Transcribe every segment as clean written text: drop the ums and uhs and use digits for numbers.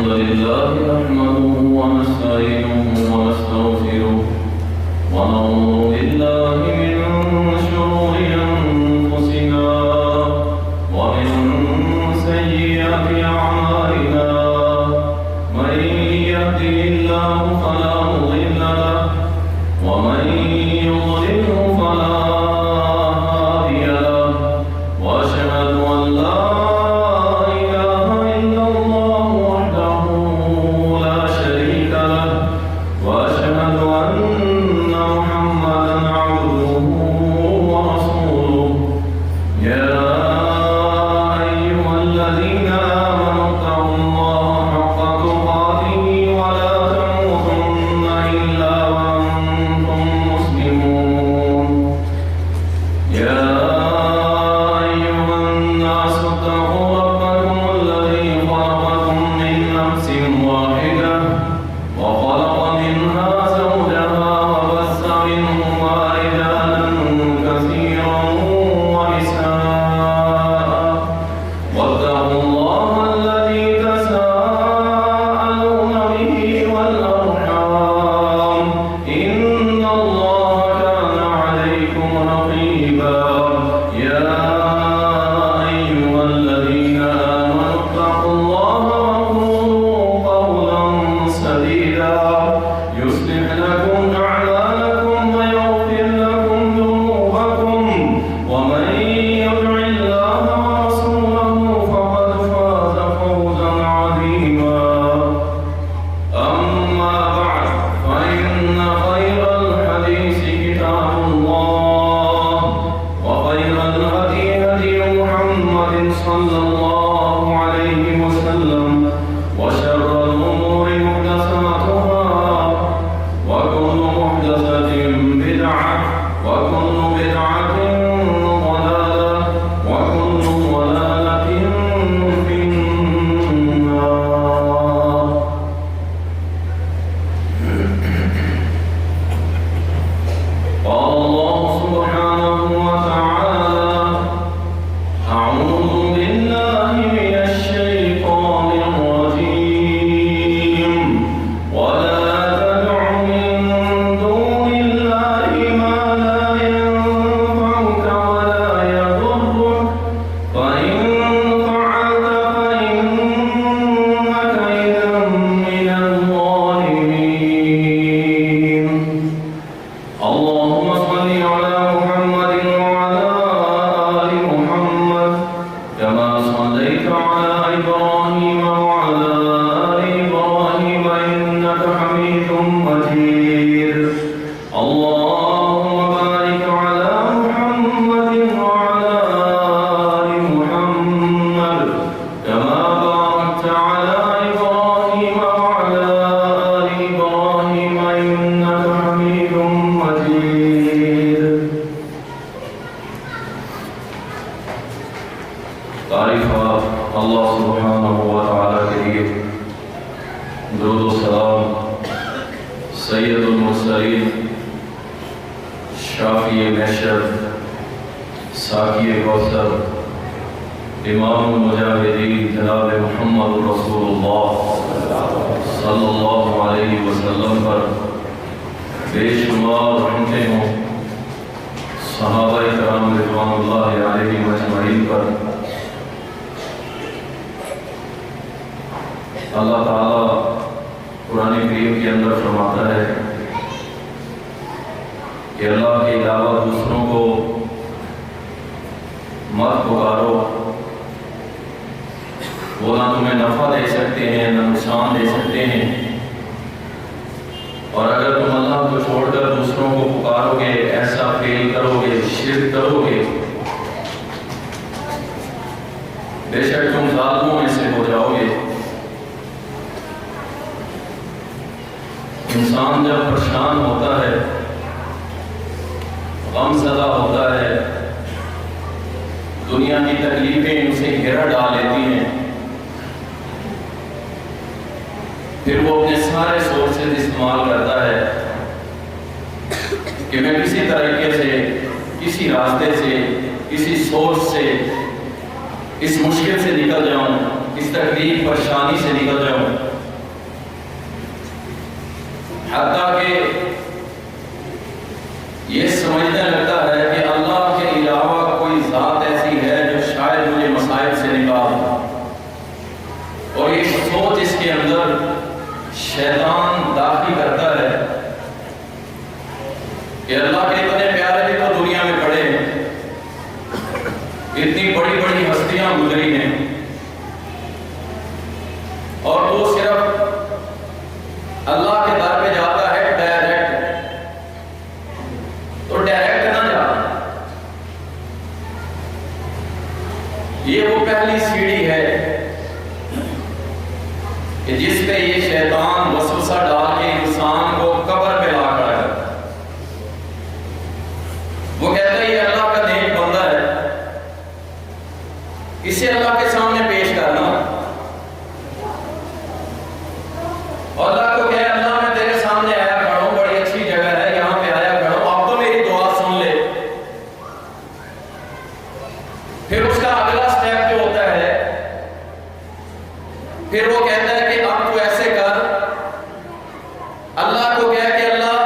لله نحمده ونستعينه ونستغفره ونعوذ بالله من شرور أنفسنا ومن سيئات أعمالنا من يهده الله فلا مضل له ومن يضلله فلا هادي له وأشهد أن لا إله إلا الله وحده لا شريك له وأشهد أن محمدا عبده ورسوله يا أيها الذين آمنوا اتقوا الله حق تقاته ولا تموتن إلا وأنتم مسلمون يا أيها الناس اتقوا ربكم الذي خلقكم من نفس واحدة وخلق منها زوجها وبث منهما رجالا كثيرا ونساء واتقوا الله الذي تساءلون به والأرحام إن الله كان عليكم رقيبا يا أيها الذين آمنوا اتقوا الله وقولوا قولا سديدا يصلح لكم أعمالكم ويغفر لكم ذنوبكم ومن يطع الله ورسوله فقد فاز فوزا عظيما أما بعد فإن خير الحديث كتاب الله وخير الهدي هدي محمد صلى الله عليه وسلم وشر الأمور محدثاتها وكل محدثة بدعة وكل بدعة ضلالة وكل ضلالة في النار. قال الله سبحانه وتعالى: أعوذ بالله من الشيطان الرجيم ولا تدع من دون الله ما لا ينفعك ولا يضرك فإن فعلت فإنك إذا من الظالمين. اللهم صل على محمد وعلى آل محمد كما صليت على إبراهيم وعلى آل إبراهيم إنك حميد مجيد. اللهم بارك على محمد وعلى آل محمد كما باركت على إبراهيم وعلى آل إبراهيم إنك حميد مجيد. تعریف اللہ سبحانہ و تعالیٰ کے لیے، درود و سلام سید المرسلین شافی محشر ساقی کوثر امام المجاہدین جناب محمد رسول اللہ صلی اللہ علیہ وسلم پر بے شمار رحمتیں ہوں، صحابہ کرام رضوان اللہ علیہم اجمعین پر۔ اللہ تعالیٰ قرآن کریم کے اندر فرماتا ہے کہ اللہ کے علاوہ دوسروں کو مت پکارو، وہ نہ تمہیں نفع دے سکتے ہیں نہ نقصان دے سکتے ہیں، اور اگر تم اللہ کو چھوڑ کر دوسروں کو پکارو گے، ایسا فعل کرو گے، شرک کرو گے، بے شک تم ظالموں میں سے ہو جاؤ گے۔ انسان جب پریشان ہوتا ہے، غم زدہ ہوتا ہے، دنیا کی تکلیفیں اسے گھیرا ڈال لیتی ہیں، پھر وہ اپنے سارے سورسز استعمال کرتا ہے کہ میں کسی طریقے سے، کسی راستے سے، کسی سورس سے اس مشکل سے نکل جاؤں، اس تکلیف پریشانی سے نکل جاؤں۔ حتیٰ کہ یہ سمجھنے لگتا ہے کہ اللہ کے علاوہ کوئی ذات ایسی ہے جو شاید مجھے مسائل سے نکال دے، اور یہ سوچ اس کے اندر شیطان داخل کرتا ہے کہ اللہ کے اتنے پیارے بھی تو دنیا میں پڑے ہیں، اتنی بڑی بڑی ہستیاں گزری ہیں، اور وہ صرف اللہ کے در پہ جاتا ہے ڈائریکٹ، تو ڈائریکٹ نہ جا، یہ وہ پہلی سیڑھی ہے کہ جس پہ یہ شیطان وسوسہ ڈال کے انسان کو قبر پہ لا کر ہے۔ وہ کہتا ہے یہ اللہ کا نیک بندہ ہے، اسے اللہ کے سامنے پیش کرنا، اور اللہ کو کہے اللہ میں تیرے سامنے آیا کھڑا ہوں، بڑی اچھی جگہ ہے، یہاں پہ آیا کھڑا ہوں، اب تو میری دعا سن لے۔ پھر اس کا اگلا سٹیپ جو ہوتا ہے، پھر وہ کہتا ہے کہ اب تو ایسے کر، اللہ کو کہہ کہ اللہ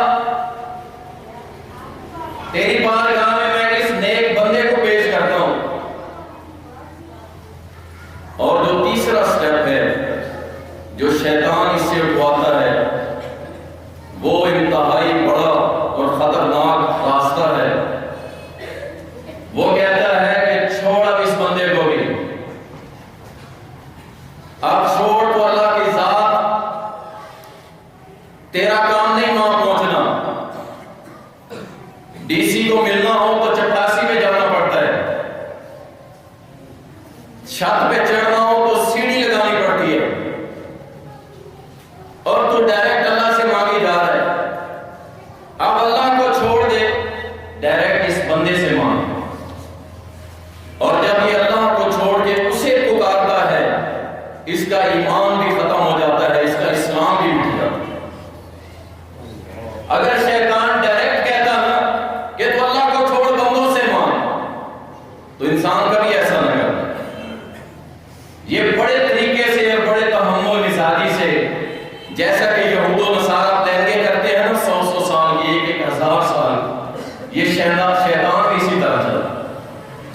تیری بارگاہ میں میں اس نیک بندے کو پیش کرتا ہوں۔ اور جو تیسرا سٹیپ ہے جو شیطان اس سے اٹھواتا ہے، وہ انتہائی بڑا اور خطرناک راستہ ہے۔ وہ کہتا ہے کہ چھوڑ اب اس بندے کو بھی، اب چھوڑ تو اللہ کی ذات، تیرا کام نہیں وہاں پہنچنا، ڈی سی کو ملنا ہو تو 88 پہ جانا پڑتا ہے، چھت پہ چڑھنا ہو تو سیڑھی لگانی پڑتی ہے، اور تو ڈائریکٹ اللہ سے مانگی جا رہا ہے۔ اب اللہ کو چھوڑ دے، ڈائریکٹ اس بندے سے مانگ، اور جب یہ اللہ کو چھوڑ کے اسے پکارتا ہے، اس کا ایمان بھی ختم ہو جاتا ہے، اس کا اسلام بھی مٹ جاتا ہے۔ اگر شیطان ڈائریکٹ کہتا نا کہ تو اللہ کو چھوڑ بندوں سے مانگ، تو انسان کبھی ایسا نہ کرتا۔ یہ بڑے طریقے سے اور بڑے تحمل مزاجی سے، جیسا کہ یہود و نصارہ پلاننگیں کرتے ہیں نا 100 سال کی، 1000 سال، یہ شیطان بھی اسی طرح چلتا۔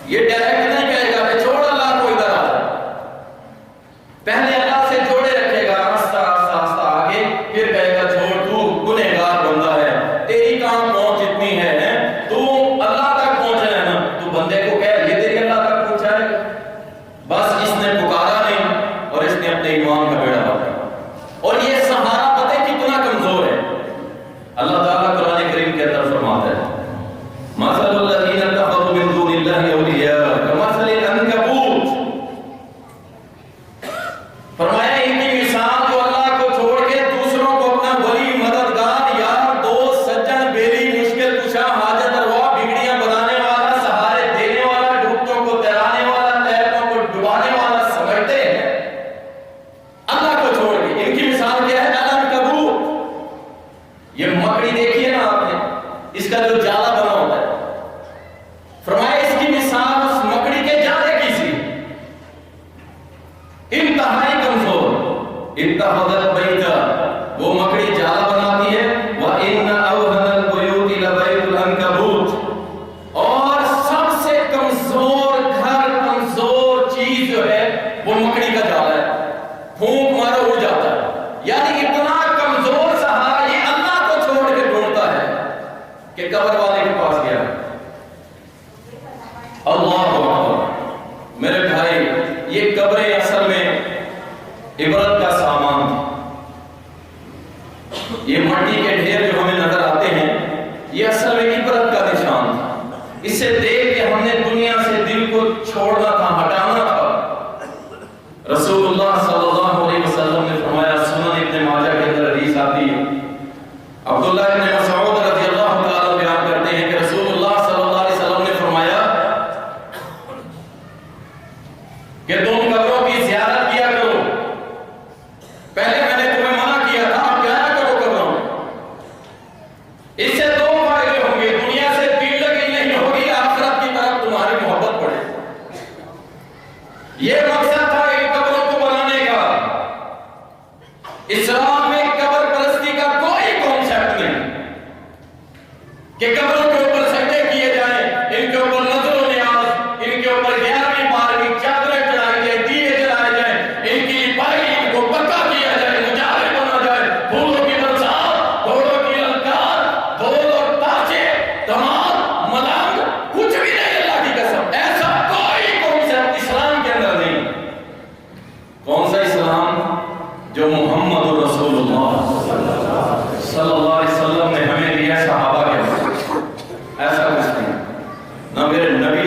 یہ ڈائریکٹ نہیں کہے گا کہ چھوڑ اللہ کو ادھر آ، پہلے اللہ سے جوڑے رکھے گا آہستہ آہستہ آہستہ آگے، پھر کہے گا چھوڑ تو گنہگار بندہ ہے، تیری کہاں پہنچ اتنی ہے، تو اللہ تک پہنچنا ہے نا، تو بندے کو کہہ یہ تیری اللہ تک پہنچائے گا۔ بس اس نے پکارا نہیں اور اس نے اپنے ایمان کا بیڑا پایا، اور یہ سہارا پتہ کتنا کمزور ہے۔ اللہ تعالیٰ قرآن کریم کے اندر فرماتا ہے مثل الذین اتخذوا من دون اللہ اولیاء کمثل العنکبوت، فرمایا ان کی مثال جو اللہ کو چھوڑ کے دوسروں کو اپنا ولی، مددگار، یار، دوست، سجن، بیلی، مشکل کشا، حاجت روا، بگڑیاں بنانے والا، سہارے دینے والا، ڈوبتوں کو تیرانے والا، تیرتوں کو ڈبانے والا سمجھتے ہیں اللہ کو چھوڑ کے۔ ان کی مثال کیا ہے؟ العنکبوت، یہ مکڑی دیکھیے نا آپ نے، اس کا جو جالا بنا ہوتا ہے، فرمایا اس کی مثال اس مکڑی کے جالے کی سی، انتہائی کمزور، اتخذت بیتا، وہ مکڑی جالا بناتی ہے، وَإِنَّ أَوْهَنَ الْبُيُوتِ لَبَيْتُ الْعَنكَبُوتِ، اور سب سے کمزور گھر، کمزور چیز جو ہے وہ مکڑی کا جالا ہے، پھونک مارو اڑ جاتا ہے۔ یعنی اتنا کمزور سہارا یہ اللہ کو چھوڑ کے ڈھونڈتا ہے کہ قبر والے کے پاس گیا۔ اللہ اکبر، میرے بھائی، یہ قبریں اصل میں عبرت کا سامان تھی۔ یہ مٹی کے ڈھیر جو ہمیں نظر آتے ہیں، یہ اصل میں عبرت کا نشان تھا۔ اسے دیکھ کے ہم نے دنیا سے دل کو چھوڑنا تھا، ہٹانا تھا۔ رسول اللہ صلی اللہ علیہ وسلم نے فرمایا، سنن ابن ماجہ کے اندر حدیث آتی ہے، عبداللہ ابن مسعود رضی اللہ تعالیٰ بیان کرتے ہیں کہ رسول اللہ صلی اللہ علیہ وسلم نے فرمایا کہ تم قبروں کی زیارت کیا کرو، پہلے میں نے تمہیں منع کیا تھا، اب جایا کرو قبروں میں، اس سے دو فائدے ہوں گے، دنیا سے دل لگی نہیں ہوگی، آخرت کی طرف تمہاری محبت پڑے۔ یہ مقصد تھا ان قبروں کو بنانے کا۔ اسلام میں قبر پرستی کا کوئی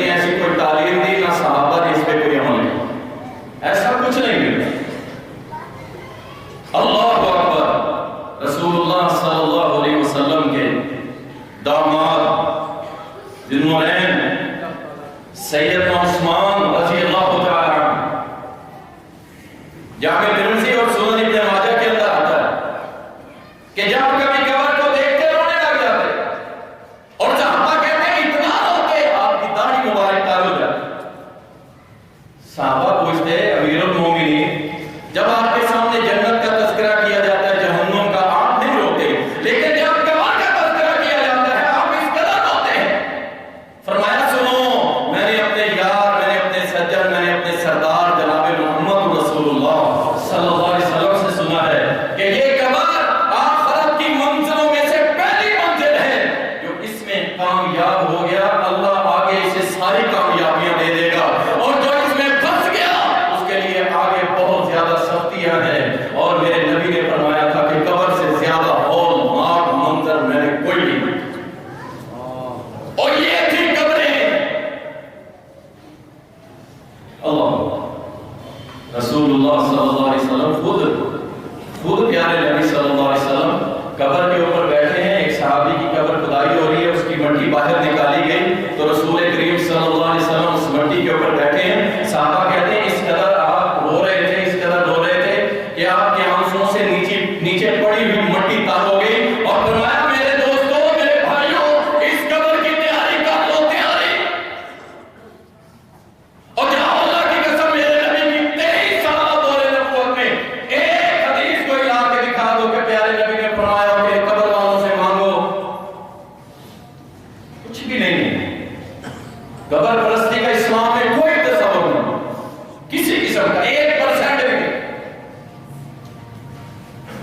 نے ایسی کوئی تعلیم دی، نہ صحابہ نے اس پہ کوئی عمل کیا، ایسا کچھ نہیں ملتا۔ اللہ اکبر، رسول اللہ صلی اللہ علیہ وسلم کے داماد ذوالنورین سیدنا عثمان رضی اللہ تعالی عنہ، جامع ترمذی اور سنن ابن ماجہ کے اندر آتا ہے کہ جب کبھی قبر کو دیکھتے رونے لگ جاتے، اور صحابہ کہتے ہیں اتنا روتے آپ کی داڑھی مبارک تار ہو جاتی۔ صحابہ پوچھتے امیر المومنین، جب آپ کے سامنے جنت کا تذکرہ کیا جاتا ہے، جہنم کا، آپ نہیں روتے، لیکن جب قبر کا تذکرہ کیا جاتا ہے آپ اس قدر روتے ہیں۔ فرمایا سنو، میں نے اپنے یار، میں نے اپنے سجن، میں نے اپنے سردار جناب محمد رسول اللہ صلی اللہ علیہ وسلم سے سنا ہے کہ یہ قبر آخرت کی منزلوں میں سے پہلی منزل ہے، جو اس میں کامیاب ہو گیا اللہ آگے اسے ساری کامیابیاں دے دے گا، اور جو اس میں پھنس گیا اس کے لیے آگے بہت زیادہ سختیاں ہیں۔ اور میرے نبی نے فرمایا تھا کہ قبر سے زیادہ ہولناک منظر میں نے کوئی نہیں دیکھا، اور یہ تھی قبریں۔ اللہ، رسول اللہ صلی اللہ علیہ وسلم خود پیارے نبی صلی اللہ علیہ وسلم قبر کے اوپر بیٹھے ہیں، ایک صحابی کی قبر کھدائی ہو رہی ہے، اس کی مٹی باہر نکالی گئی تو رسول کریم صلی اللہ علیہ وسلم اس مٹی کے اوپر بیٹھے ہیں۔ صحابہ کہتے ہیں اس قدر آپ رو رہے تھے، اس قدر رو رہے تھے کہ آپ کے آنسوں سے نیچے پڑی ہوئی مٹی تار ہو گئی، اور فرمایا میرے دوستوں، میرے بھائیوں، اس قبر کی تیاری کر لو، تیاری۔ اور جہاں اللہ کی قسم میرے نبی کی 23 سالہ دور نبوت میں ایک حدیث کو لا کے دکھا دو کہ پیارے نبی نے فرمایا کہ قبر والوں سے مانگو، کچھ بھی نہیں ہے۔ قبر پرستی کا اسلام میں کوئی تصور نہیں، کسی قسم کا 1% بھی نہیں۔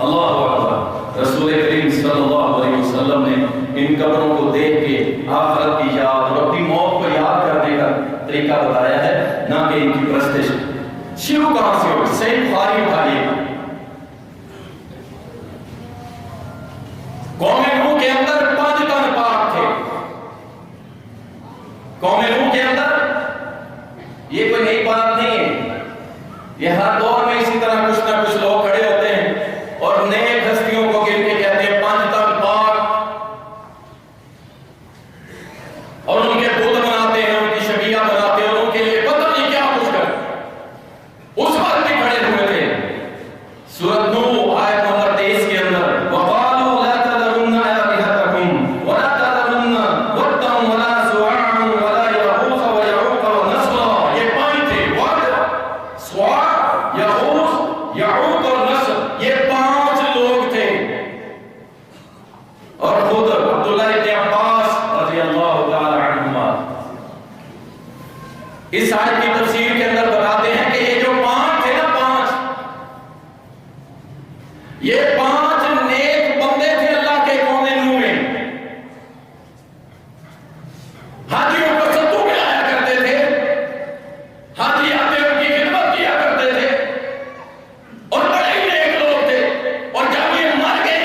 اللہ اکبر، رسول کریم صلی اللہ علیہ وسلم نے ان قبروں کو دیکھ کے آخرت کی یاد اور اپنی موت کو یاد کرنے کا طریقہ بتایا ہے، نہ کہ ان کی پرستش۔ شروع کہاں سے ہوئی؟ صحیح بخاری اٹھائیے، قوم نوح کے اندر 5 تن پاک تھے۔ قوم نوح کے اندر یہ کوئی نئی بات نہیں ہے، یہ ہر دور میں اسی طرح کچھ نہ کچھ لوگ کھڑے ہوتے ہیں اور نیک ہستیوں کو گن کے کہتے ہیں 5 تن پاک، اور ان کے بت بناتے ہیں، ان کی شبیہ بناتے ہیں، اور ان کے لیے پتہ نہیں کیا کچھ کرتے۔ اس وقت بھی کھڑے ہوئے تھے۔ سورۃ نوح آیت نمبر 23 کے اندر وَقَالُوا لَا تَذَرُنَّ آلِهَتَكُمْ وَلَا تَذَرُنَّ وَدًّا وَلَا سُوَاعًا وَلَا يَغُوثَ وَيَعُوقَ وَنَسْرًا۔ یہ 5 تھے، وَد، سُوَاع، یغوث، یعوق اور نسر، یہ 5 لوگ تھے۔ اور خود عبداللہ ابن عباس رضی اللہ تعالی عنہما اس آیت کی تفسیر کے اندر بتاتے ہیں کہ یہ جو 5 تھے نا، 5 یہ 5 نیک بندے تھے اللہ کے قوم نوح میں۔ حاجیوں کو ستو میں آیا کرتے تھے، حاجی آتے ان کی خدمت کیا کرتے تھے، اور بڑے ہی نیک لوگ تھے۔ اور جب یہ مر گئے،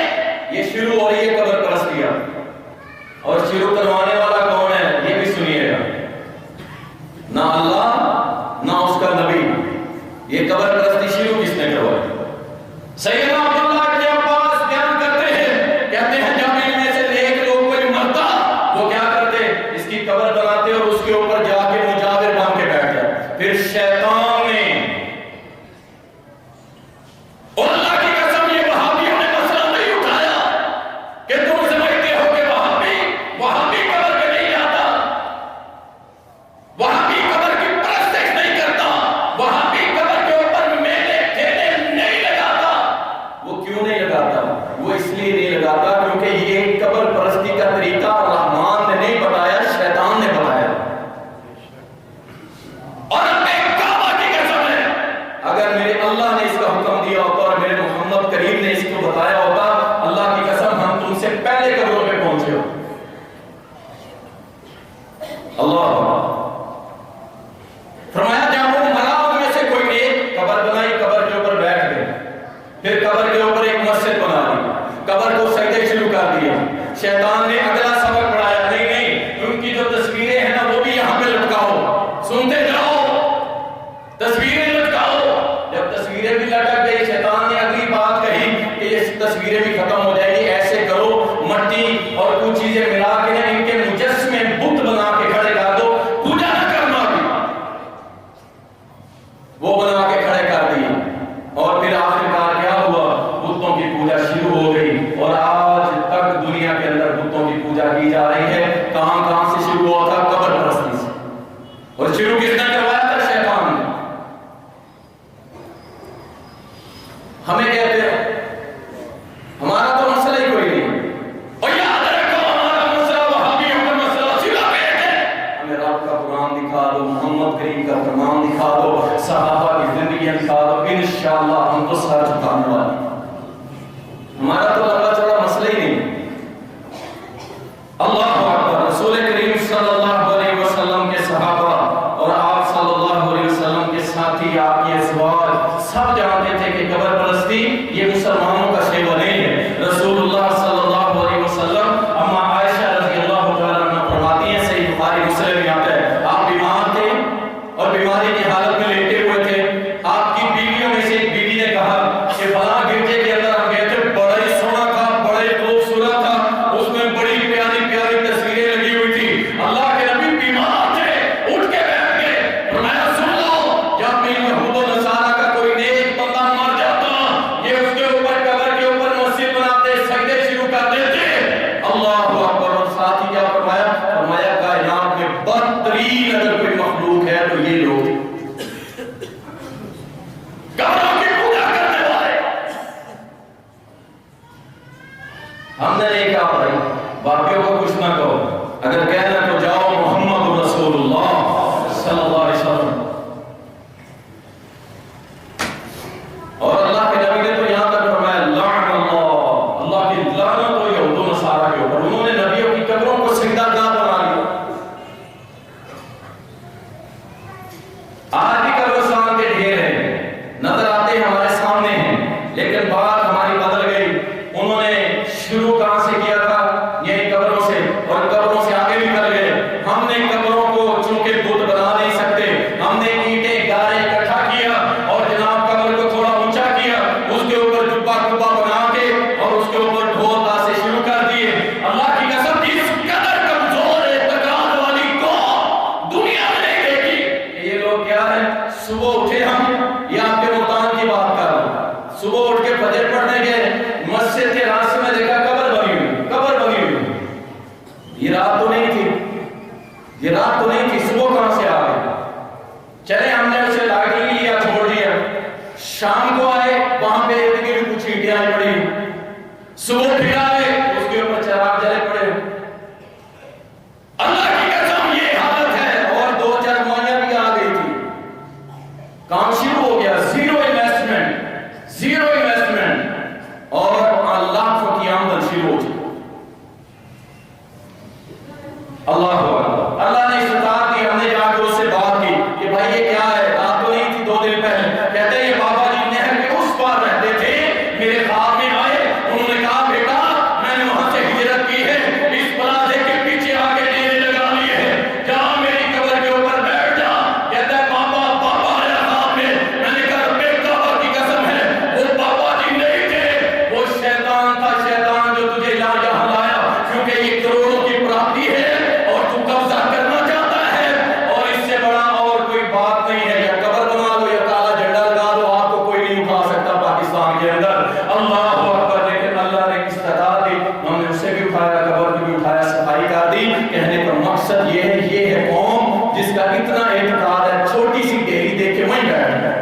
یہ شروع ہو رہی ہے قبر پرستیاں، اور شروع کروانے والا کون ہے یہ بھی سنیے گا، نہ اللہ نہ اس کا نبی۔ یہ قبر پرستی شروع کس نے کروائی؟ سیدنا عبداللہ ابن عباس بیان کرتے ہیں، کہتے ہیں جب ان میں سے نیک لوگ کوئی مرتا وہ کیا کرتے، اس کی قبر بناتے اور اس کے اوپر جا کے مجاور بن کے بیٹھ جاتے۔ پھر شیطان نے، اور اللہ کی قسم یہ وہابیوں نے مسئلہ نہیں اٹھایا کہ تم سمجھتے ہو کہ وہابی قبر پہ نہیں جاتا، وہابی قبر کی پرستش نہیں کرتا، وہابی قبر کے اوپر اور شروع کس نے کروایا تھا؟ شیطان نے. ہمیں کہتے ہیں ہمارا تو مسئلہ ہی کوئی نہیں، اور یاد رکھو ہمارا مسئلہ وہابیوں کا مسئلہ سیدھا پیٹ ہے. ہمیں رب کا قرآن دکھا دو، محمد کریم کا فرمان دکھا دو، صحابہ کی زندگیاں دکھا دو، انشاءاللہ ہم تو سر جھکانے والے. ہمارا تو لمبا چوڑا مسئلہ ہی نہیں. اللہ اکبر. رسول کریم صلی اللہ علیہ وسلم کے صحابہ اور آپ صلی اللہ علیہ وسلم کے ساتھی، آپ کے ازواج سب جانتے تھے کہ قبر پرستی یہ مسلمانوں کا شیوا نہیں ہے. رسول اللہ صلی اللہ علیہ وسلم اما عائشہ رضی اللہ تعالیٰ عنہ فرماتی ہیں، صحیح بخاری مسلم میں آتا ہے، آپ بیمار تھے اور بیماری کی حالت میں لیٹے ہوئے تھے. آپ کی بیویوں میں سے ایک بیوی نے کہا کہ فلاں گرجے کے اندر ہم گئے تھے، بڑا ہی سونا تھا، بڑا ہی خوبصورت تھا، اس میں بڑی پیاری پیاری تصویریں لگی ہوئی تھی. اللہ کے نبی بیمار تھے، اٹھ کے بیٹھ گئے. فرمایا سن لو، جب بھی یہود و نصارہ کا کوئی نیک بندہ مر جاتا، یہ اس کے اوپر قبر کے اوپر مسجد بناتے، سجدے شروع کر دیتے. اللہ اکبر. اور ساتھ ہی کیا فرمایا؟ فرمایا کائنات میں بدترین اگر کوئی مخلوق ہے تو یہ لوگ قبروں کی پوجا کرنے والے. ہم نے نہیں کہا بھائی باقیوں کو کچھ نہ کہو، اگر کہنا تو جاؤ محمد رسول اللہ صلی اللہ علیہ وسلم. اور اللہ کے نبی نے تو یہاں تک فرمایا لعن اللہ، اللہ کی لعنت ہو یہود و نصارہ کے اوپر، انہوں نے نبیوں کی قبروں کو سجدہ گاہ بنا لیا. آج بھی قبرستان کے ڈھیر ہیں، نظر آتے ہیں، ہمارے سامنے ہیں، لیکن بات ہماری بدل گئی. انہوں نے شروع کہاں سے کیا تھا؟ یہی قبروں سے، اور قبروں سے آگے بھی کر گئے. ہم نے قبروں کو چونکہ بت بنا نہیں سکتے، ہم نے اینٹیں گارے اکٹھا کیا اور جناب قبر کو تھوڑا اونچا کیا، اس کے اوپر جبہ کبا بنا کے اور اس کے اوپر ڈھول تاشے شروع کر دیے. اللہ کی قسم اس قدر کمزور اعتقاد والی قوم دنیا میں نہیں دیکھی. یہ لوگ کیا ہے؟ صبح اٹھے، ہم یہ آپ کے ملتان کی بات کر رہا ہوں، صبح اٹھ کے فجر پڑھنے گئے، مسجد کے راستے میں دیکھا قبر بنی ہوئی، قبر بنی ہوئی. یہ رات تو نہیں تھی، یہ رات تو نہیں تھی، صبح کہاں سے آ گئی؟ چلے ہم نے اسے لاٹھی لیا، چھوڑ دیا. شام کو آئے، وہاں پہ ارد گرد کچھ اینٹیں پڑی، صبح پھر آئے، اس کے اوپر چراغ جلے پڑے. اللہ کی قسم یہ حالت ہے. اور دو چار مویاں بھی آ گئی تھی، کام شروع ہو گیا. زیرو انویسٹمنٹ، زیرو انویسٹمنٹ، اور لاکھوں کی آمدن شروع ہو گئی. اللہ اکبر. اللہ نے استطاعت دی. ہم نے جا کے اس سے بات کی کہ بھائی یہ کیا ہے؟ رات تو نہیں تھی، 2 دن پہلے. کہتے ہیں یہ بابا جی نہر کے اس پار رہتے تھے، میرے خواب میں آئے، انہوں نے کہا بیٹا میں نے وہاں سے ہجرت کی ہے، اس پلازے کے پیچھے آ کے ڈیرے لگا لیے ہیں، جا میری قبر کے اوپر بیٹھ جا. کہتا ہے بابا بابا آیا خواب میں. میں نے کہا رب کعبہ کی قسم ہے وہ بابا جی نہیں تھے، وہ شیطان تھا، شیطان جو تجھے یہاں لایا، کیونکہ یہ کروڑوں کی پراپرٹی ہے اور تو قبضہ کرنا چاہتا ہے، اور اس سے بڑا اور کوئی بات نہیں ہے. یا قبر بنا دو یا کالا جھنڈا لگا دو، آپ کو کوئی نہیں اٹھا سکتا پاکستان کے اندر. اللہ اکبر. لیکن اللہ نے استطاعت دی، ہم نے اسے بھی اٹھایا، قبر کو بھی اٹھایا، صفائی کر دی. کہنے کا مقصد یہ ہے قوم جس کا اتنا اعتقاد ہے، چھوٹی سی ڈیری دیکھ کے وہیں بیٹھ گئے.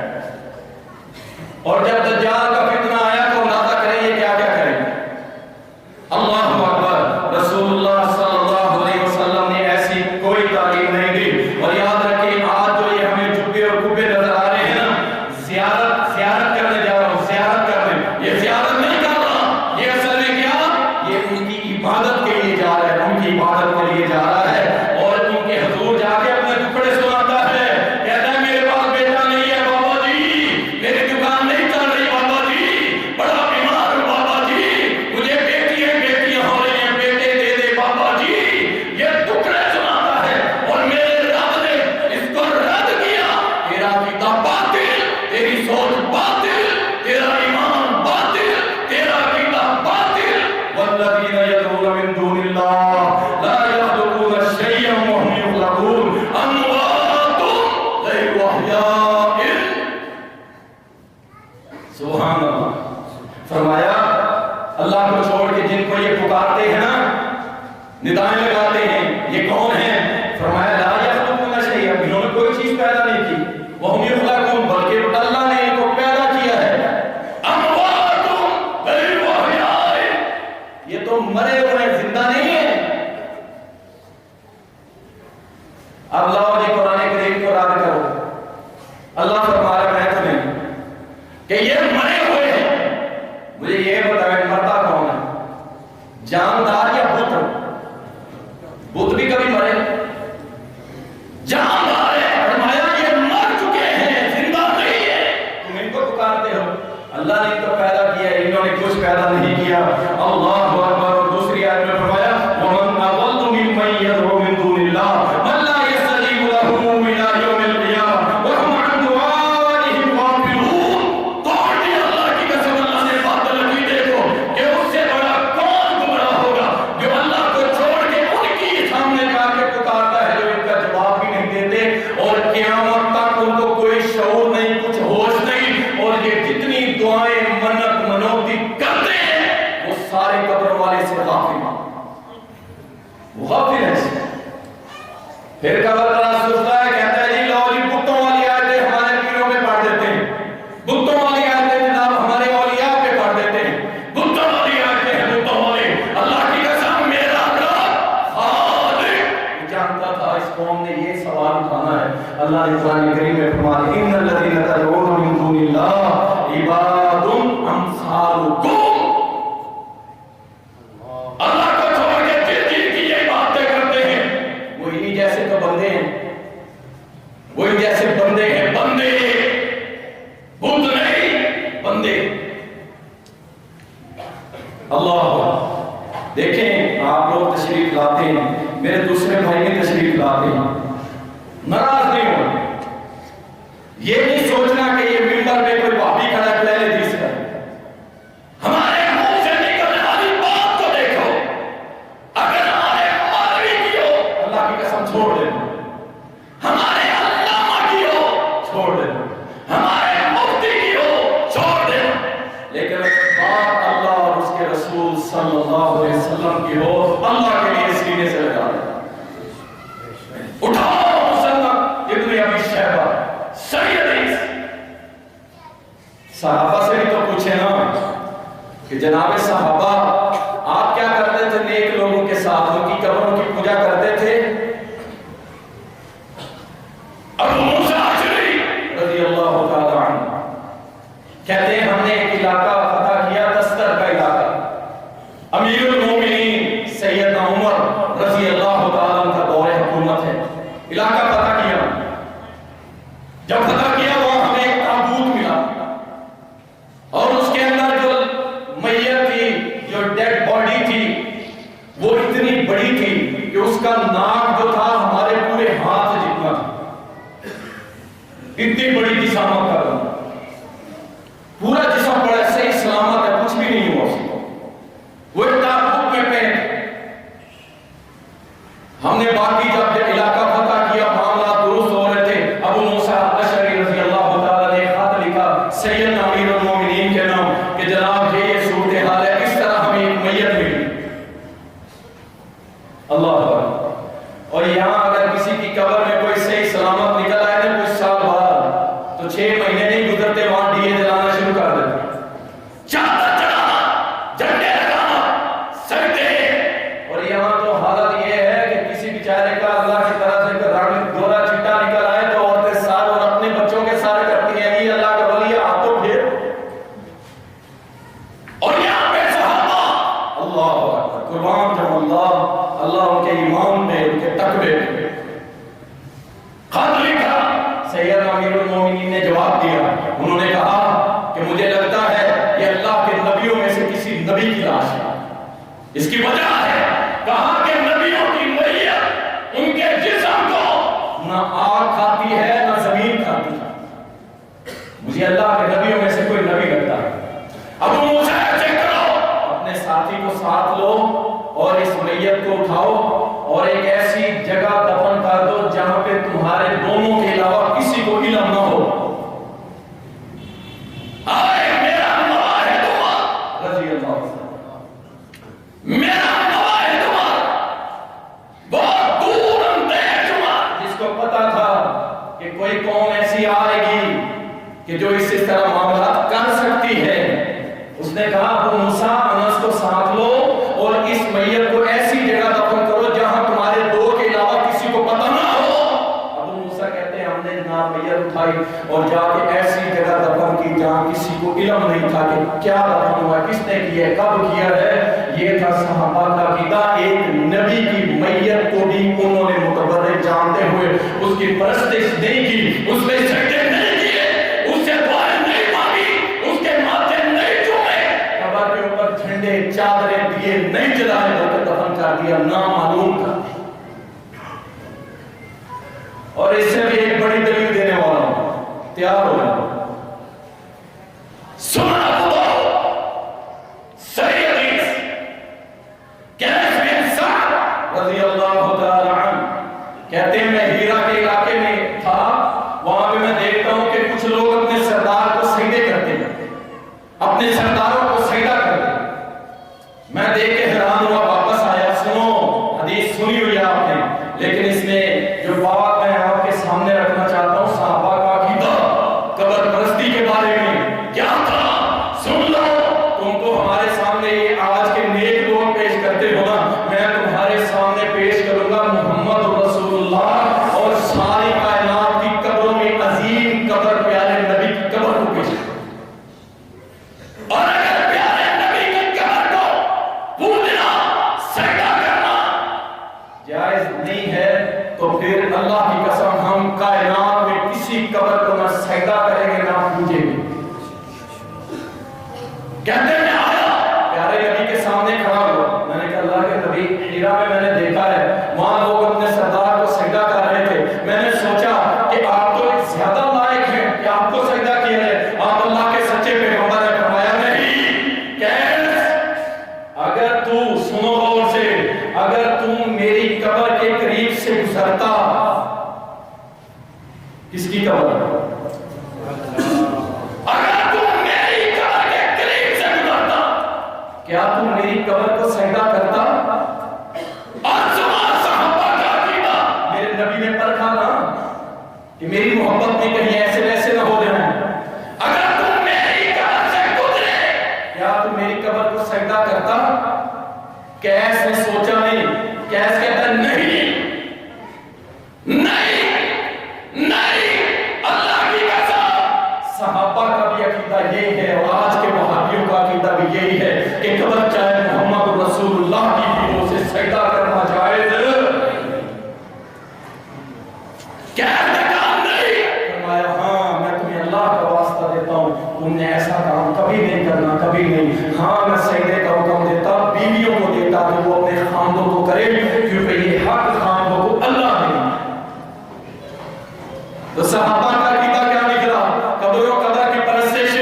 اور جب دجال کا فتنہ آیا تو اندازہ کریں یہ کیا کیا کریں گے. اللہ اکبر. رسول اللہ صلی اللہ علیہ وسلم نے ایسی کوئی تعلیم نہیں دی. اور یاد رکھیں آج جو یہ ہمیں جبے اور کبے نظر آ رہے ہیں نا، زیارت کرنے جا رہا ہوں، زیارت کرنے، یہ زیارت نہیں کر رہا، یہ اصل میں کیا، یہ ان کی عبادت کے لیے جا رہا ہے، ان کی عبادت کے لیے جا رہا ہے. اور ان کے حضور جا کے اپنے ٹکڑے سناتا ہے، کہتا ہے میرے پاس بیٹا نہیں ہے بابا جی، میری دکان نہیں چل رہی بابا جی، بڑا بیمار ہوں بابا جی، مجھے بیٹیاں ہو رہی ہیں، بیٹے دے دے بابا جی. یہ ٹکڑے سناتا ہے. اور میرے رب نے اس کو رد کیا. تیرا عقیدہ باطل، تیری سوچ باطل، تیرا ایمان باطل، تیرا عقیدہ باطل. والذین یدعون من دون اللہ لا یخلقون شیئا وهم یخلقون اموات غیر احیاء. سبحان اللہ. فرمایا اللہ کو چھوڑ کے جن کو یہ پکارتے ہیں نا، ندائیں لگاتے ہیں، یہ کون ہیں؟ فرمایا لا یخلقون شیئا، انہوں نے یاد کرو. اللہ فرما رہا ہے تمہیں کہ یہ مرے ہوئے ہیں. مجھے یہ بتائیں مرتا کون ہے؟ جاندار یا بت؟ بت بھی کبھی مرے؟ جاندار ہے. فرمایا یہ مر چکے ہیں، زندہ نہیں ہے. تم ان کو پکارتے ہو. اللہ نے تو پیدا کیا، انہوں نے کچھ پیدا نہیں کیا. اللہ اکبر. اور دوسری آیت میں فرمایا ومن اضل ممن يدعو من دون الله من لا يستجيب له الى يوم القيامه وهم عن دعائهم غافلون. توڑی اللہ کی قسم، اللہ نے بات لگی دیکھو کہ اس سے بڑا کون گمراہ ہوگا جو اللہ کو چھوڑ کے ان کی سامنے جا کے پکارتا ہے جو ان کا جواب بھی نہیں دیتے اور قیامت تک ان کو کوئی شعور نہیں، کچھ ہوش نہیں. اور یہ جتنی دعائیں منت منوتی کرتے ہیں وہ سارے قبر والے سے غافل ہیں. وہ غافل ہے. پھر قبر والا سوچتا ہے، کہتا ہے جی لو جی بتوں والی آیتیں ہمارے پیروں پہ پڑھ دیتے ہیں، بتوں والی آیتیں جناب ہمارے اولیاء پہ پڑھ دیتے ہیں، بتوں والی آیتیں ہیں بتوں والی. اللہ کی قسم میرا رب خالق جانتا تھا اس قوم نے یہ سوال اٹھانا ہے. اللہ نے قرآن کریم میں فرمایا ان الذین تدعون من دون اللہ عباد امثالکم. اللہ کو چھوڑ کے جن جن کی یہ باتیں کرتے ہیں وہ انہی جیسے تو بندے ہیں، وہ ان جیسے بندے ہیں. بندے بت نہیں، بندے. اللہ دیکھیں آپ لوگ تشریف لاتے ہیں، میرے دوسرے بھائی بھی تشریف لاتے ہیں، ناراض نہیں ہونا. یہ نہیں سوچنا کہ یہ ممبر پہ کوئی بابی کھڑا ہے پہلے حدیث کا. ہمارے منہ سے نکلنے والی بات کو دیکھو. اگر ہمارے مولوی کی ہو اللہ کی قسم چھوڑ دینا، ہمارے علامہ کی ہو چھوڑ دینا، ہمارے مفتی کی ہو چھوڑ دینا. لیکن اگر بات اللہ اور اس کے رسول صلی اللہ علیہ وسلم کی ہو اللہ کے لیے سینے سے لگا دینا. اٹھاؤ مسلم ابن ابی شیبہ سید صحابہ سے بھی تو پوچھے نا کہ جناب صحابہ آپ کیا کرتے تھے نیک لوگوں کے ساتھ؟ ان کی قبروں کی پوجا کرتے تھے؟ ابو موسیٰ اشعری رضی اللہ تعالی عنہ کہتے ہیں ہم نے ایک علاقہ فتح کیا، دستر کا علاقہ. امیر المومنین سیدنا عمر رضی اللہ تعالی عنہ کا دور حکومت ہے. علاقہ فتح کیا. جب فتح کیا وہاں ہمیں ایک تابوت ملا اور اس کے اندر جو میت تھی، جو ڈیڈ باڈی تھی وہ اتنی بڑی تھی کہ اس کا ناک جو تھا ہمارے پورے ہاتھ جتنا تھا. اتنی بڑی جسامت کا پورا جسم بڑا صحیح سلامت ہے، کچھ بھی نہیں ہوا اس کو. وہ ایک تابوت میں پہنچ. ہم نے باقی جب علاقہ فتح کیا معاملات درست ہو رہے تھے. ابو موسیٰ اشعری رضی اللہ تعالیٰ نے خط لکھا سیدنا امیر المومنین کے نام کہ جناب یہ صورتحال ہے، اس طرح ہمیں ایک میت ملی. اللہ اکبر. اور یہاں اگر کسی کی قبر میں کوئی صحیح سلامت نکل آئے نا کچھ سال بعد تو 6 مہینے نہیں گزرتے وہاں دیے جلانا شروع کر دیتے. چادر چڑھانا، جھنڈے لگانا، سجدے. اور یہاں تو حالت یہ ہے کہ کسی بیچارے کا اللہ کی طرف سے رنگ گورا چٹا نکل آئے تو عورتیں سارے اور اپنے بچوں کے سارے کرتی ہیں یہ اللہ کا ولی آپ تو پھر. اور یہاں پہ صحابہ اللہ اکبر قربان جب اللہ ان کے ایمان میں، ان کے تقوی میں خط لکھا. سیدنا امیر المومنین نے جواب دیا. انہوں نے کہا کہ مجھے لگتا ہے یہ اللہ کے نبیوں میں سے کسی نبی کی لاش ہے. اس کی وجہ ہے کہا کہ نبیوں کی میت ان کے جسم کو نہ آگ کھاتی ہے نہ زمین کھاتی ہے. مجھے اللہ کے نبیوں میں سے کوئی نبی لگتا ہے. ابو موسیٰ چیک کرو، اپنے ساتھی کو ساتھ لو اور اس میت کو اٹھاؤ اور ایک ایسی جگہ دفن کر دو جہاں پہ تمہارے دونوں کے علاوہ کسی کو علم نہ ہو. آئے میرا مواہد عمر رضی اللہ عنہ، میرا مواہد عمر بہت دور اندیش عمر جس کو پتا تھا کہ کوئی قوم ایسی آئے گی کہ جو اس طرح معاملات کر سکتی ہے. اس نے کہا ابو موسیٰ انس کو ساتھ لو اور اس میت کو ایسی جگہ دفن کرو جہاں تمہارے دو کے علاوہ کسی کو پتہ نہ ہو. ابو موسیٰ کہتے ہیں ہم ہم نے جناب میت اٹھائی اور جا کے ایسی جگہ دفن کی جہاں کسی کو علم نہیں تھا کہ کیا دفن ہوا، کس نے کیا ہے، کب کیا ہے۔ یہ تھا صحابہ کا عقیدہ۔ ایک نبی کی میت کو بھی انہوں نے متبرک جانتے ہوئے اس کی پرستش نہیں کی، اس میں سجدے نہیں کیے، اس سے دعائیں نہیں مانگی، اس کے ماتھے نہیں چومے، قبر کے اوپر جھنڈے چادریں دیے نہیں جلائے، بلکہ دفن کر دیا، نامعلوم کر دیا۔ اور اس سے بھی ایک بڑی دلیل دینے والا ہوں، تیار ہو جاؤ۔ سنا صحیح حدیث کیس بن سعد رضی اللہ تعالی عنہ کہتے ہیں میں ہیرا کے علاقے میں تھا، وہاں پہ میں دیکھتا ہوں کہ کچھ لوگ اپنے سردار کو سجدے کرتے ہیں، اپنے سرداروں کو سجدہ کرتے ہیں۔ میں دیکھ کے حیران ہوا، واپس آیا۔ سنو، حدیث سنی ہوئی آپ نے، لیکن اس میں جو بات میں آپ کے سامنے رکھنا چاہتا ہوں، صحابہ کا عقیدہ قبر پرستی کے بارے میں کیا تھا، سن لو۔ تم کو ہمارے سامنے یہ آج کے نیک لوگ پیش کرتے ہو نا، میں تمہارے سامنے پیش کروں گا محمد رسول اللہ اور ساری کائنات کی قبروں میں عظیم قبر پیارے نبی کی قبر کو پیش کروں۔ اور اگر پیارے نبی کی قبر کو پوجنا، سجدہ کرنا جائز نہیں ہے تو پھر اللہ کی قسم ہم کائنات میں کسی قبر کو نہ سجدہ کریں گے نہ پوجیں گے۔ کہتے ہیں آیا پیارے نبی کے سامنے کھڑا ہوا، میں نے کہا اللہ کے نبی، ہیرا میں نے دیکھا ہے وہاں لوگ اپنے سردار کو سجدہ کر رہے تھے، میں نے سوچا کہ آپ تو زیادہ لائق ہیں کہ آپ کو سجدہ کیا ہے، آپ اللہ کے سچے پیغمبر ہیں۔ فرمایا نہیں، کیس اگر تو سنو غور سے، اگر تم میری قبر کے قریب سے گزرتا، کس کی قبر؟ اگر تم میری قبر کے قریب سے گزرتا، کیا تم میری قبر کو سجدہ کرتا؟ اور صحابہ کا عقیدہ میرے نبی نے پرکھا نا کہ میری محبت میں کہیں ایسے ویسے نہ ہو جائیں۔ اگر تم میری قبر سے گزرے، کیا تم میری قبر کو سجدہ کرتا؟ کیس نے سوچا نہیں، کیس کہتا ہے نہیں نہیں نہیں، اللہ کی قسم۔ صحابہ کا بھی عقیدہ یہی ہے اور آج کے وہابیوں کا عقیدہ بھی یہی ہے کہ قبر چاہے محمد رسول اللہ کی بھی ہو، اسے سجدہ کرنا جائز کیس نے کہا نہیں۔ فرمایا ہاں میں تمہیں اللہ کا واسطہ دیتا ہوں، تم نے ایسا کام کبھی نہیں کرنا، کبھی نہیں۔ ہاں میں سجدے کا حکم دیتا، بیویوں کو دیتا کہ وہ اپنے خاندوں کو کرے، کیونکہ یہ حق خاندوں کو اللہ نے۔ تو صحابہ کا عقیدہ کیا نکلا؟ قبر کی پرستش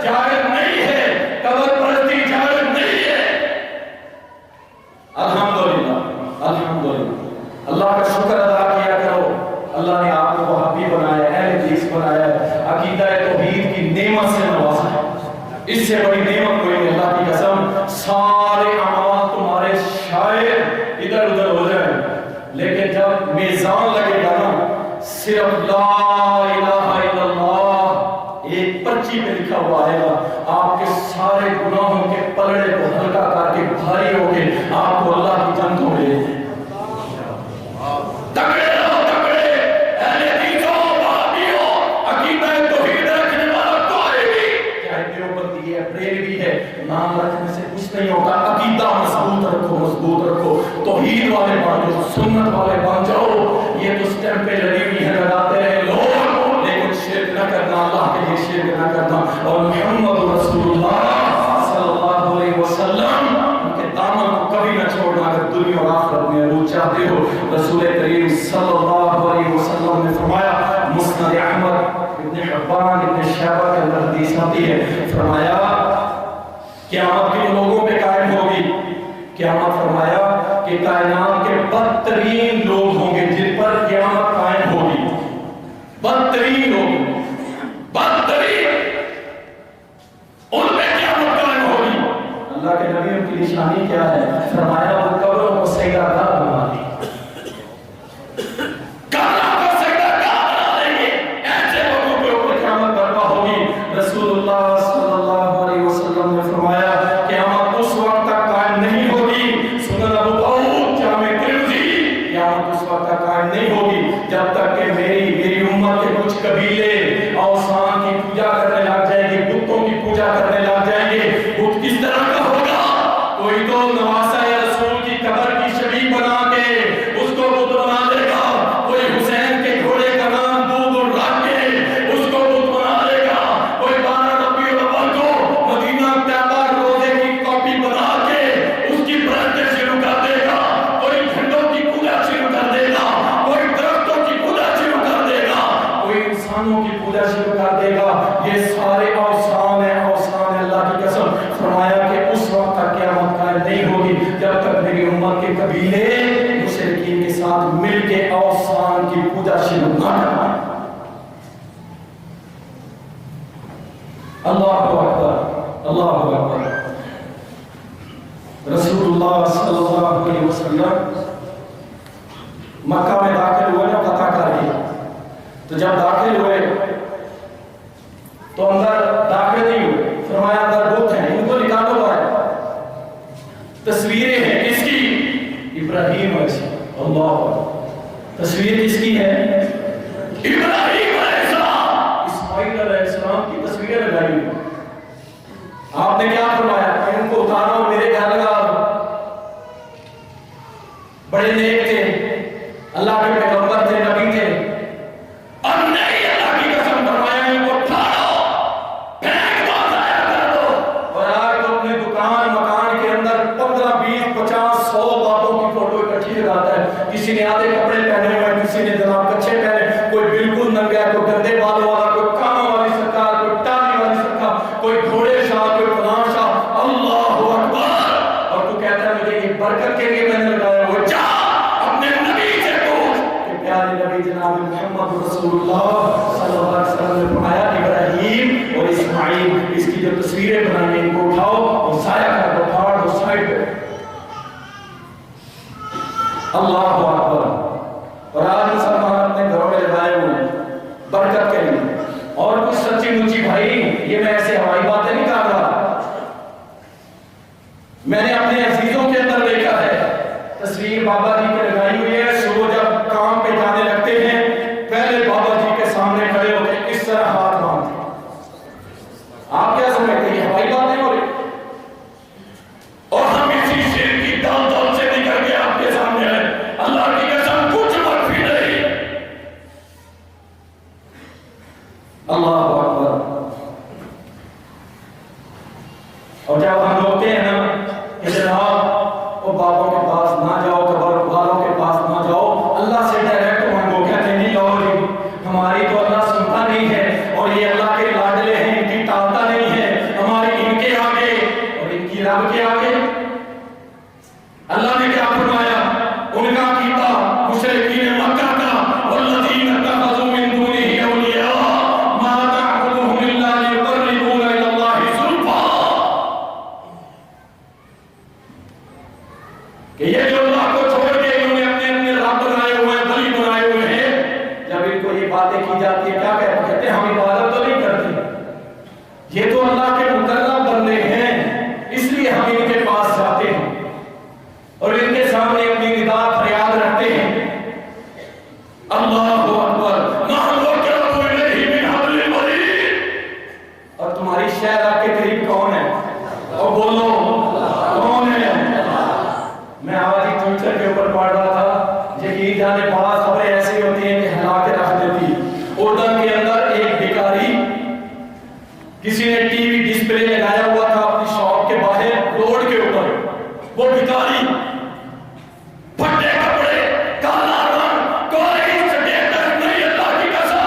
جائز نہیں ہے، قبر پرستی جائز نہیں ہے۔ الحمدللہ الحمدللہ، اللہ کا شکر ادا کیا کرو، اللہ نے آپ کو وہابی بنایا، اہل حدیث بنایا، عقیدہ توحید کی نعمت سے نوازا ہے۔ اس سے بڑی نعمت کوئی نہیں، اللہ کی قسم۔ سارے اعمال تمہارے شاید ادھر ادھر ہو جائیں، لیکن جب میزان لگے گا نا، صرف لا الہ الا اللہ ایک پرچی پہ لکھا ہوا آئے گا، آپ کے سارے گناہوں کے پلڑے کو ہلکا کر کے بھاری ہو کے آپ کو اللہ کی جنت ہو ملے گی۔ تکڑے رہو، تکڑے، اہل حدیثوں، وہابیوں، عقیدہ توحید رکھنے والا کوئی بھی، چاہے دیوبندی ہے، بریلوی ہے، نام رکھنے سے کچھ نہیں ہوتا۔ عقیدہ مضبوط رکھو، مضبوط رکھو، توحید والے بن جاؤ، سنت والے بن جاؤ۔ یہ تو سٹیمپ پہ لگی ہوئی ہے، لگاتے رہے لوگ، لیکن شرک نہ کرنا، اللہ کے لیے شرک نہ کرنا، اور محمد رسول اللہ صلی اللہ علیہ وسلم ان کے دامن کو کبھی نہ چھوڑنا۔ اگر دنیا اور آخرت میں روح چاہتے ہو، رسول کریم صلی اللہ علیہ وسلم نے فرمایا، مسند احمد ابن حبان ابن شیبہ کے اندر حدیث آتی ہے، فرمایا قیامت کن لوگوں پہ قائم ہوگی؟ قیامت فرمایا کہ کائنات کے بدترین لوگ ہوں گے جن پر قیامت قائم ہوگی، بدترین لوگ، بدترین، ان پہ قیامت قائم ہوگی۔ اللہ کے نبی کی نشانی کیا ہے؟ فرمایا وہ قبروں کو سجدہ گاہ بنا دی، قبروں کو سجدہ گاہ بنا دیں گے، ایسے لوگوں کے اوپر قیامت برپا ہوگی۔ رسول اللہ صلی اللہ علیہ وسلم نے فرمایا قیامت اس وقت تک قائم نہیں ہوگی، سنن ابو داؤد جامع ترمذی، قیامت اس وقت تک قائم نہیں ہوگی جب تک کہ میری امت انسانوں کی پوجا شروع کر دے گا. یہ سارے اوثان ہیں، اوثان ہیں. اللہ کی قسم فرمایا کہ اس وقت تک قیامت قائم نہیں ہوگی جب تک میری امت کے قبیلے مشرکین کے ساتھ مل کے اوثان کی پوجا شروع نہ کریں. اللہ اکبر، اللہ اکبر. رسول اللہ صلی اللہ علیہ وسلم مکہ میں داخل ہوئے نا فتح کر کے. تو جب داخل ہوئے تو اندر داخل نہیں ہوئے. فرمایا اندر بت ہیں، ان کو نکالو باہر. تصویریں ہیں کس کی؟ ابراہیم علیہ السلام. اللہ، تصویر کس کی ہے؟ ابراہیم علیہ السلام، اسماعیل علیہ السلام کی تصویریں لگائی ہوئی. آپ نے کیا فرمایا کہ ان کو اتارو، میرے گھر لگا. بڑے نیک تھے، اللہ کے پیغمبر تھے، نبی تھے. اب نہیں، اللہ کی قسم فرمایا ان کو اٹھاؤ، پھینک دو، ضائع کر دو. اور آج تو اپنے دکان مکان کے اندر 15 20 50 100 باتوں کی فوٹو اکٹھی لگاتا ہے. کسی نے آدھے کپڑے پہنے ہوئے، کسی نے جناب کچھے پہنے، کوئی بالکل ننگا، کوئی گندے بالوں والا، کوئی کانوں والی سرکار، کوئی ٹالی والی سرکار، کوئی گھوڑے شاہ، کوئی فلاں شاہ. اللہ اکبر. اور تو کہتا ہے مجھے یہ برکت کے لیے میں نے لگایا. وہ جا اپنے نبی سے پوچھ کہ پیارے نبی جناب محمد رسول اللہ صلی اللہ علیہ وسلم نے فرمایا ابراہیم اور اسماعیل اس کی جو تصویریں بنائی ان کو اٹھاؤ اور ضائع کر دو، پھاڑ دو سائڈ پہ. اللہ اکبر. اور آج مسلمان اپنے گھروں میں لگائے ہوئے ہیں برکت کے لیے. اور کچھ سچی مچی بھائی، یہ میں ایسے ہوائی باتیں نہیں کر رہا. میں نے اپنے عزیزوں کے اندر دیکھا ہے تصویر بابا جی کی لگائی ہوئی ہے. صبح جب کام پہ جانے لگتے ہیں پہلے بابا جی کے سامنے کھڑے ہوتے ہیں، اس طرح ہاتھ باندھتے. آپ کیا سمجھتے ہیں یہ ہوائی باتیں ہو رہی؟ اور ہم اسی شیر کی دل دل سے نکل کے آپ کے سامنے آئے. اللہ کی قسم کچھ مخفی نہیں. اللہ اکبر. اور جب ہم روکتے ہیں نا کہ جناب وہ بابوں کے پاس نہ جاؤ، قبر والوں کے پاس نہ جاؤ، اللہ سے ڈائریکٹ ہم کو کہتے ہیں نہیں لاؤ جی، ہماری تو اللہ سنتا نہیں ہے اور یہ اللہ کے لاڈلے ہیں، ان کی ٹالتا نہیں ہے. ہماری ان کے آگے اور ان کی رب کے آگے. اللہ نے کیا فرمایا؟ ان کا کیتا مشرکین مکہ کا والذین اتخذوا من دونه اولیاء ما تعبدهم الا ليقربونا الى الله زلفا. کہ یہ جو اللہ کو چھوڑ کے انہوں نے اپنے اپنے رب بنائے ہوئے ہیں، ولی بنائے ہوئے ہیں، جب ان کو یہ باتیں کی جاتی ہیں کیا کہتے ہیں؟ ہم عبادت تو نہیں کرتے، یہ تو اللہ کے مقرب بندے ہیں، اس لیے ہم ان کے پاس جاتے ہیں اور ان کے سامنے اپنی نداء فریاد رکھتے ہیں. اللہ اکبر. نحن اقرب الیہ من حبل الورید. اور تمہاری شہر آپ کے قریب کون ہے؟ اور بولو کون ہے؟ میں آج ہی ٹویٹر کے اوپر پڑھ رہا تھا، یقین جانے بعض خبریں ایسی ہوتی ہیں کہ ہلا کے رکھ دیتی. اردن کے اندر ایک بھکاری، کسی نے ٹی وی ڈسپلے لگایا ہوا تھا اپنی شاپ کے باہر روڈ کے اوپر. وہ بھکاری پھٹے کپڑے، کالا رنگ، کوئی اسٹیٹس نہیں، اللہ کی قسم.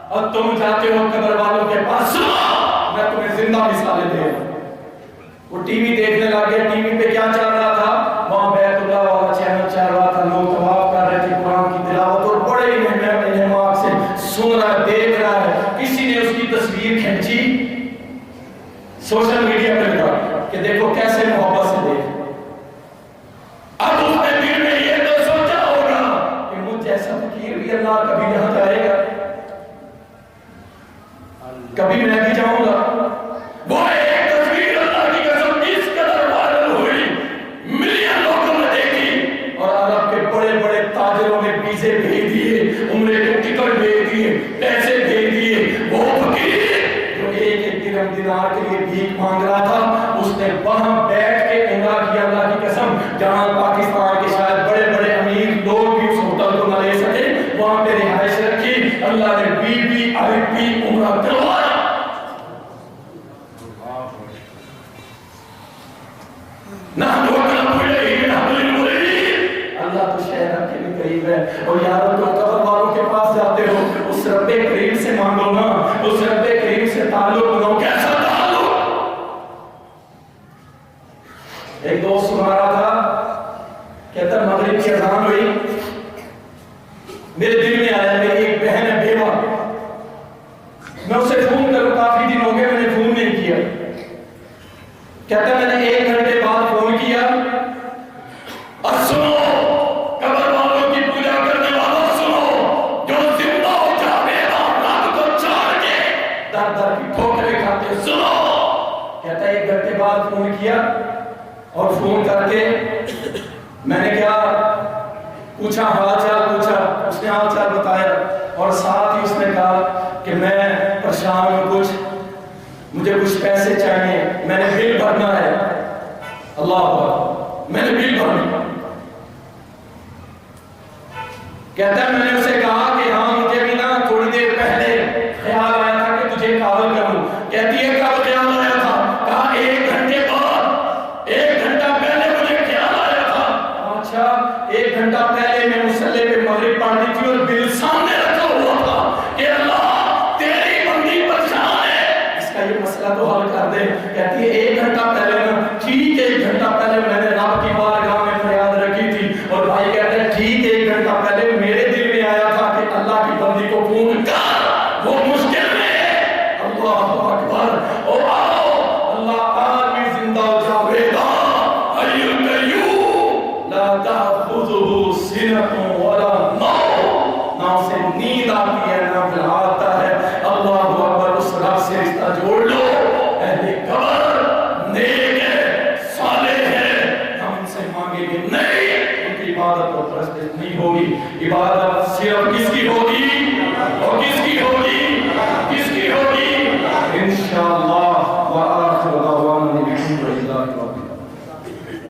اور تم جاتے ہو قبر والوں کے پاس. سنو میں تمہیں زندہ مثالیں دے رہا ہوں. وہ ٹی وی دیکھنے لگے. ٹی وی پہ کیا چل رہا تھا؟ وہاں بیت اللہ والا چینل چل رہا تھا. لوگ طواف کر رہے تھے، قرآن کی تلاوت اور بڑے ہی نماز سے سن رہا ہے، دیکھ رہا ہے. کسی نے اس کی تصویر کھینچی، سوشل میڈیا پہ لگا کہ دیکھو کیسے محبت سے دیکھ. اب اس نے دل میں یہ تو سوچا ہوگا کہ مجھ جیسا فقیر بھی اللہ کبھی یہاں جائے گا، کبھی میں بھی جاؤں گا. وہ ایک تصویر اللہ کی قسم اس قدر وائرل ہوئی، ملین لوگوں نے دیکھی اور عرب کے بڑے بڑے تاجروں نے ویزے بھیج دیے، عمرے کے ٹکٹ بھیج دیے، پیسے بھیج دیے. وہ فقیر جو ایک درہم دینار کے لیے بھیک مانگ رہا تھا، اس نے وہاں بیٹھ کے عمرہ کیا. اللہ کی قسم جہاں پاکستان کے شاید بڑے بڑے امیر لوگ بھی اس ہوٹل کو نہ لے سکے، وہاں پہ رہائش رکھی. اللہ نے VIP عمرہ کروایا. اللہ تو شہر کے بھی قریب ہے. اور یارو تم قبر والوں کے پاس جاتے ہو، اس رب کریم سے مانگو نا، اس رب کریم سے تعلق بناؤ. کیسا تعلق؟ ایک دوست سنا رہا تھا، کہتا مغرب کی اذان ہوئی، میرے دل میں آیا میری ایک بہن ہے بیوہ، میں اسے فون کروں، کافی دن ہو گئے میں نے فون نہیں کیا. کہتا میں نے 1 گھنٹے بعد فون کیا، اور سنو قبر والوں کی پوجا کرنے والوں، سنو جو زندہ ہو جاوے رات کو چار کے در در کی ٹھوکریں کھاتے، سنو. کہتا 1 گھنٹے بعد فون کیا، اور فون کر کے میں نے کیا پوچھا، حال چال پوچھا، اس نے حال چال بتایا، اور ساتھ ہی اس نے کہا کہ میں پریشان ہوں، مجھے کچھ پیسے چاہیے، میں نے بل بھرنا ہے. اللہ اکبر، میں نے بل بھرنا. کہتا ہے میں نے اسے کہا کہ ہاں مجھے بھی نا تھوڑی دیر پہلے خیال آیا تھا کہ تجھے کال کروں. کہتی ہے کب خیال آیا تھا؟ کہا 1 گھنٹے بعد، 1 گھنٹہ پہلے مجھے خیال آیا تھا. اچھا 1 گھنٹہ پہلے میں مصلی پہ مغرب پڑھ رہی تھی اور بل سامنے رکھا ہوا تھا کہ اللہ تیری بندی پریشان ہے، اس کا یہ مسئلہ تو حل کر دے. کہتی ہے 1 گھنٹہ پہلے نا، ٹھیک 1 گھنٹہ پہلے میں نے رب کی بارگاہ میں فریاد رکھی تھی. اور بھائی کہتے ہیں ٹھیک 1 گھنٹہ پہلے میرے دل میں آیا تھا کہ اللہ کی بندی کو فون کر، وہ مشکل میں ہے. اللہ اکبر. او آؤ اللہ عالمی زندہ جاوید حی القیوم لا تأخذہ سنۃ ولا نوم، نہ اسے نیند آتی ہے نہ پھر آتا ہے. اللہ اکبر. اس رب سے رشتہ جوڑ لو. اہل قبر نیک ہے، صالح ہے، ہم ان سے مانگیں گے نہیں، ان کی عبادت اور پرستش نہیں ہوگی. عبادت صرف کس کی ہوگی؟ اور کس کی ہوگی؟ کس کی ہوگی؟ انشاءاللہ. وآخر دعوانا الحمد للہ رب العالمین.